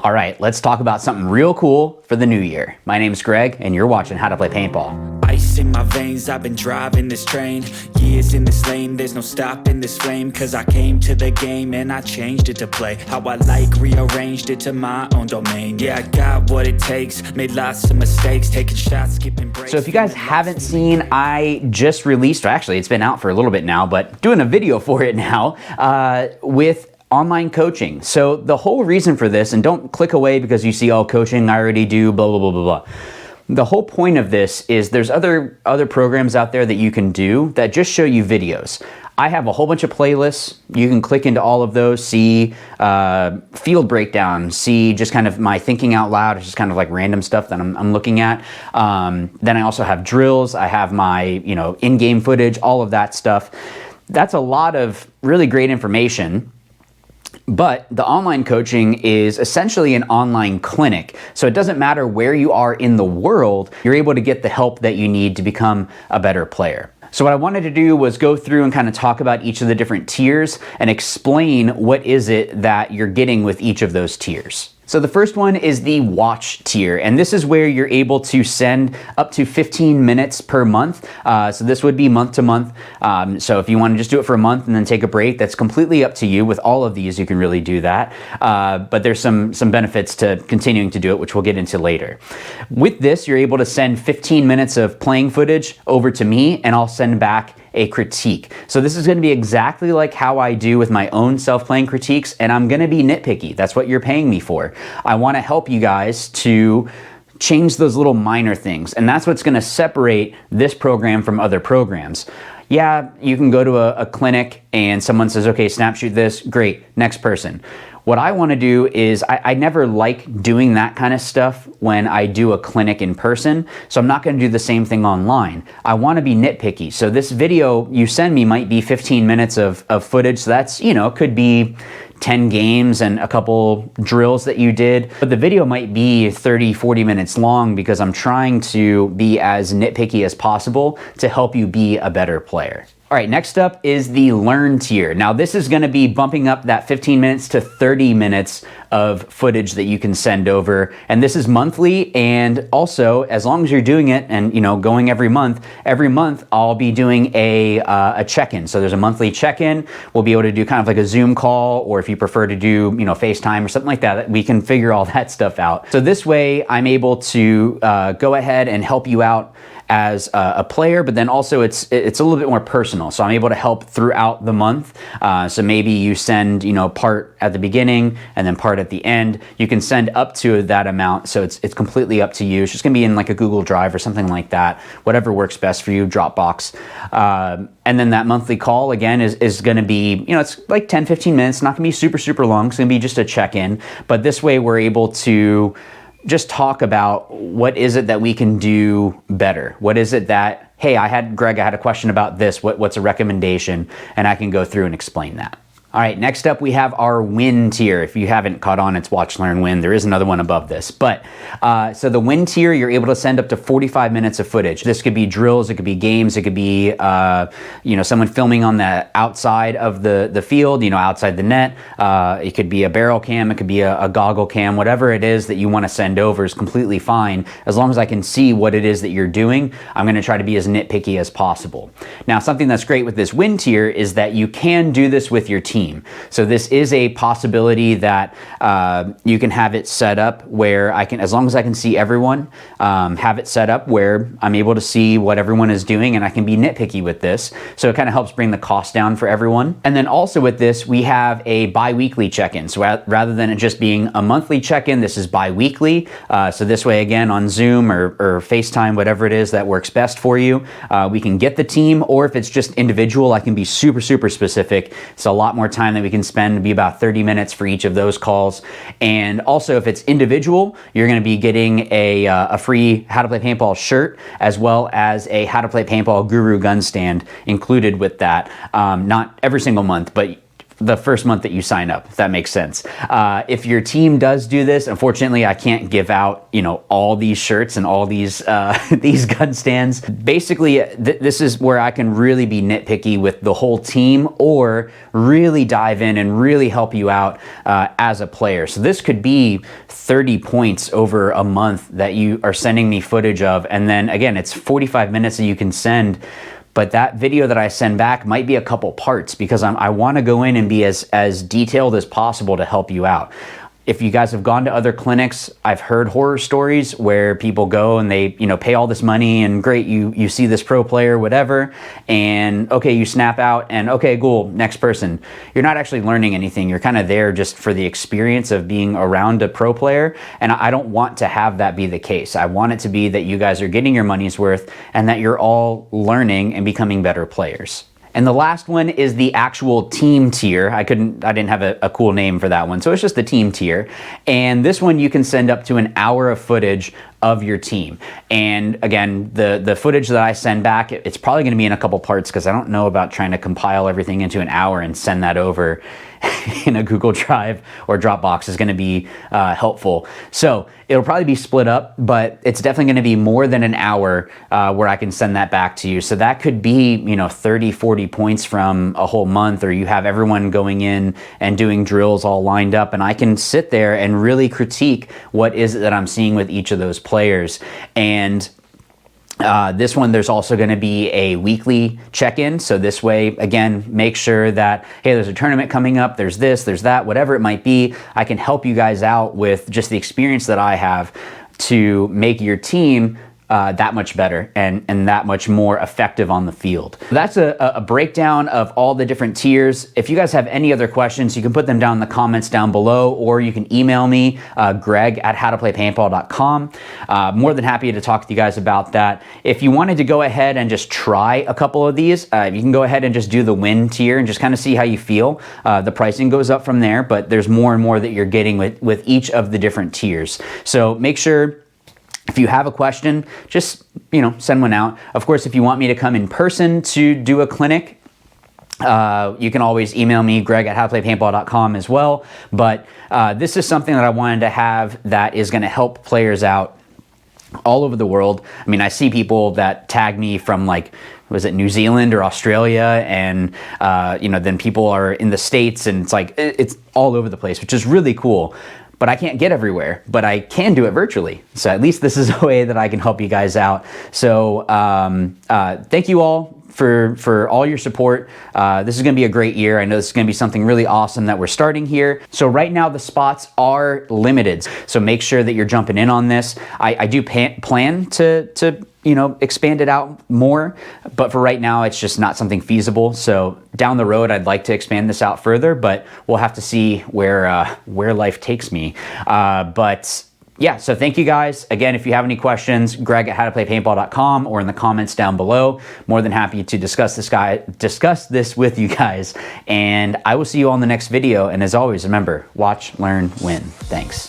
All right, let's talk about something real cool for the new year. My name's Greg, and you're watching How to Play Paintball. Ice in my veins, I've been driving this train. Years in this lane, there's no stopping this flame. Cause I came to the game and I changed it to play how I like, rearranged it to my own domain. Yeah, I got what it takes, made lots of mistakes, taking shots, skipping breaks. So if you guys haven't seen, I just released, or actually it's been out for a little bit now, but doing a video for it now with online coaching. So the whole reason for this, and don't click away because you see, oh, coaching I already do, blah, blah, blah, blah, blah. The whole point of this is there's other programs out there that you can do that just show you videos. I have a whole bunch of playlists. You can click into all of those, see field breakdown, see just kind of my thinking out loud. It's just kind of like random stuff that I'm looking at. Then I also have drills. I have my, in-game footage, all of that stuff. That's a lot of really great information. But the online coaching is essentially an online clinic. So it doesn't matter where you are in the world, you're able to get the help that you need to become a better player. So what I wanted to do was go through and kind of talk about each of the different tiers and explain what is it that you're getting with each of those tiers. So the first one is the watch tier, and this is where you're able to send up to 15 minutes per month. So this would be month to month. So if you want to just do it for a month and then take a break, that's completely up to you. With all of these, you can really do that. But there's some benefits to continuing to do it, which we'll get into later. With this, you're able to send 15 minutes of playing footage over to me, and I'll send back a critique. So this is going to be exactly like how I do with my own self-playing critiques, and I'm going to be nitpicky. That's what you're paying me for. I want to help you guys to change those little minor things, and that's what's going to separate this program from other programs. Yeah, you can go to a clinic and someone says, okay, snap shoot this, great, next person. What I want to do is, I never like doing that kind of stuff when I do a clinic in person, so I'm not going to do the same thing online. I want to be nitpicky. So this video you send me might be 15 minutes of footage, so that's, could be 10 games and a couple drills that you did, but the video might be 30, 40 minutes long because I'm trying to be as nitpicky as possible to help you be a better player. All right, next up is the learn tier. Now this is gonna be bumping up that 15 minutes to 30 minutes of footage that you can send over. And this is monthly, and also as long as you're doing it and going every month I'll be doing a check-in. So there's a monthly check-in. We'll be able to do kind of like a Zoom call, or if you prefer to do FaceTime or something like that, we can figure all that stuff out. So this way I'm able to go ahead and help you out as a player, but then also it's a little bit more personal. So I'm able to help throughout the month. So maybe you send, part at the beginning and then part at the end. You can send up to that amount. So it's completely up to you. It's just gonna be in like a Google Drive or something like that, whatever works best for you, Dropbox. And then that monthly call again is gonna be, it's like 10, 15 minutes, not gonna be super, super long. It's gonna be just a check-in, but this way we're able to just talk about what is it that we can do better. What is it that, hey, Greg, I had a question about this. What's a recommendation? And I can go through and explain that. All right, next up we have our win tier. If you haven't caught on, it's watch, learn, win. There is another one above this. But so the win tier, you're able to send up to 45 minutes of footage. This could be drills, it could be games, it could be someone filming on the outside of the field, outside the net. It could be a barrel cam, it could be a goggle cam, whatever it is that you want to send over is completely fine. As long as I can see what it is that you're doing, I'm going to try to be as nitpicky as possible. Now, something that's great with this win tier is that you can do this with your team. So this is a possibility that you can have it set up where I can, as long as I can see everyone, have it set up where I'm able to see what everyone is doing, and I can be nitpicky with this. So it kind of helps bring the cost down for everyone. And then also with this, we have a bi-weekly check-in. So rather than it just being a monthly check-in, this is bi-weekly. So this way, again, on Zoom or FaceTime, whatever it is that works best for you, we can get the team, or if it's just individual, I can be super, super specific. It's a lot more time that we can spend to be about 30 minutes for each of those calls. And also if it's individual, you're going to be getting a free How to Play Paintball shirt, as well as a How to Play Paintball Guru gun stand included with that. Not every single month, but the first month that you sign up, if that makes sense. If your team does do this, unfortunately, I can't give out, you know, all these shirts and all these these gun stands. Basically, this is where I can really be nitpicky with the whole team, or really dive in and really help you out as a player. So this could be 30 points over a month that you are sending me footage of, and then again, it's 45 minutes that you can send. But that video that I send back might be a couple parts, because I want to go in and be as detailed as possible to help you out. If you guys have gone to other clinics, I've heard horror stories where people go and they, you know, pay all this money, and great, you see this pro player, whatever, and okay, you snap out and okay, cool, next person. You're not actually learning anything. You're kind of there just for the experience of being around a pro player, and I don't want to have that be the case. I want it to be that you guys are getting your money's worth and that you're all learning and becoming better players. And the last one is the actual team tier. I didn't have a cool name for that one, so it's just the team tier. And this one you can send up to an hour of footage of your team. And again, the footage that I send back, it's probably gonna be in a couple parts, because I don't know about trying to compile everything into an hour and send that over in a Google Drive or Dropbox is gonna be helpful. So it'll probably be split up, but it's definitely gonna be more than an hour where I can send that back to you. So that could be, you know, 30, 40 points from a whole month, or you have everyone going in and doing drills all lined up, and I can sit there and really critique what is it that I'm seeing with each of those players. And this one, there's also going to be a weekly check-in. So this way, again, make sure that, hey, there's a tournament coming up, there's this, there's that, whatever it might be. I can help you guys out with just the experience that I have to make your team that much better and that much more effective on the field. That's a breakdown of all the different tiers. If you guys have any other questions, you can put them down in the comments down below, or you can email me, greg@howtoplaypaintball.com. More than happy to talk to you guys about that. If you wanted to go ahead and just try a couple of these, you can go ahead and just do the win tier and just kind of see how you feel. The pricing goes up from there, but there's more and more that you're getting with each of the different tiers. So make sure, if you have a question, just, you know, send one out. Of course, if you want me to come in person to do a clinic, you can always email me, greg@howtoplaypaintball.com as well. But this is something that I wanted to have that is going to help players out all over the world. I mean, I see people that tag me from, like, was it New Zealand or Australia, and you know, then people are in the States, and it's like it's all over the place, which is really cool. But I can't get everywhere, but I can do it virtually. So at least this is a way that I can help you guys out. So thank you all for all your support. This is gonna be a great year. I know this is gonna be something really awesome that we're starting here. So right now the spots are limited. So make sure that you're jumping in on this. I do plan to you know, expand it out more, but for right now it's just not something feasible. So down the road I'd like to expand this out further, but we'll have to see where life takes me. But yeah, so thank you guys. Again, if you have any questions, greg@howtoplaypaintball.com, or in the comments down below. More than happy to discuss this with you guys. And I will see you all in the next video. And as always, remember, watch, learn, win. Thanks.